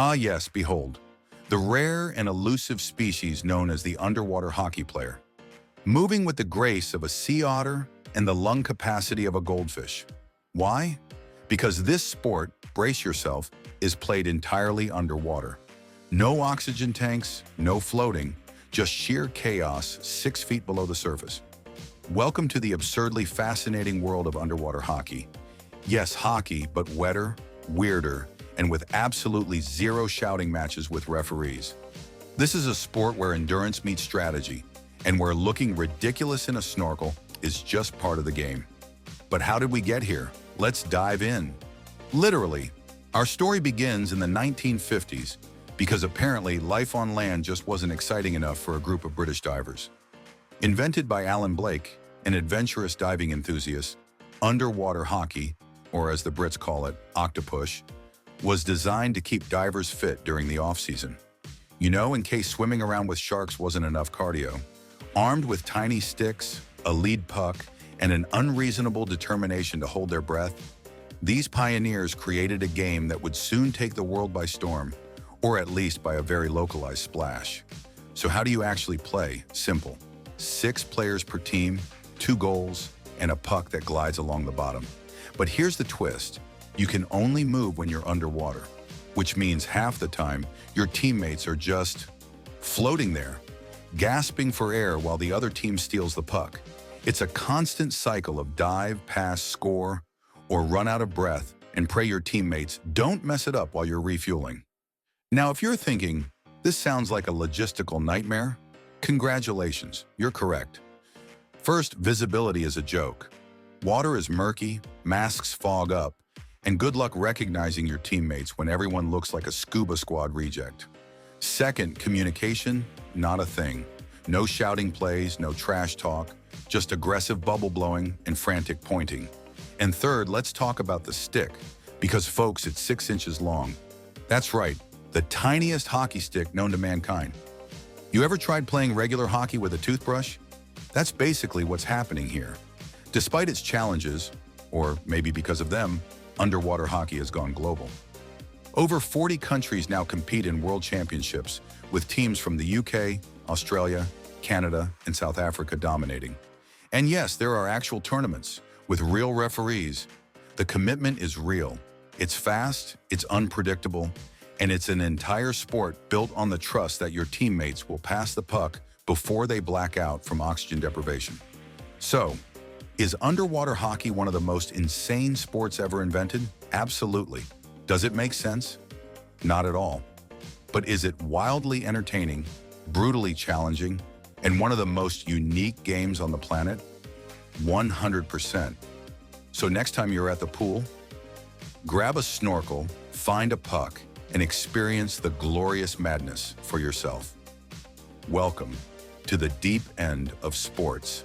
Ah yes, behold, the rare and elusive species known as the underwater hockey player, moving with the grace of a sea otter and the lung capacity of a goldfish. Why? Because this sport, brace yourself, is played entirely underwater. No oxygen tanks, no floating, just sheer chaos 6 feet below the surface. Welcome to the absurdly fascinating world of underwater hockey. Yes, hockey, but wetter, weirder, and with absolutely zero shouting matches with referees. This is a sport where endurance meets strategy, and where looking ridiculous in a snorkel is just part of the game. But how did we get here? Let's dive in. Literally, our story begins in the 1950s because apparently life on land just wasn't exciting enough for a group of British divers. Invented by Alan Blake, an adventurous diving enthusiast, underwater hockey, or as the Brits call it, Octopush, was designed to keep divers fit during the off-season. You know, in case swimming around with sharks wasn't enough cardio. Armed with tiny sticks, a lead puck, and an unreasonable determination to hold their breath, these pioneers created a game that would soon take the world by storm, or at least by a very localized splash. So how do you actually play? Simple. 6 players per team, 2 goals, and a puck that glides along the bottom. But here's the twist. You can only move when you're underwater, which means half the time your teammates are just floating there, gasping for air while the other team steals the puck. It's a constant cycle of dive, pass, score, or run out of breath and pray your teammates don't mess it up while you're refueling. Now, if you're thinking, this sounds like a logistical nightmare, congratulations, you're correct. First, visibility is a joke. Water is murky, masks fog up, and good luck recognizing your teammates when everyone looks like a scuba squad reject. Second, communication, not a thing. No shouting plays, no trash talk, just aggressive bubble blowing and frantic pointing. And third, let's talk about the stick, because folks, it's 6 inches long. That's right, the tiniest hockey stick known to mankind. You ever tried playing regular hockey with a toothbrush? That's basically what's happening here. Despite its challenges, or maybe because of them, underwater hockey has gone global. Over 40 countries now compete in world championships, with teams from the UK, Australia, Canada, and South Africa dominating. And yes, there are actual tournaments, with real referees. The commitment is real. It's fast, it's unpredictable, and it's an entire sport built on the trust that your teammates will pass the puck before they black out from oxygen deprivation. So, is underwater hockey one of the most insane sports ever invented? Absolutely. Does it make sense? Not at all. But is it wildly entertaining, brutally challenging, and one of the most unique games on the planet? 100%. So next time you're at the pool, grab a snorkel, find a puck, and experience the glorious madness for yourself. Welcome to the deep end of sports.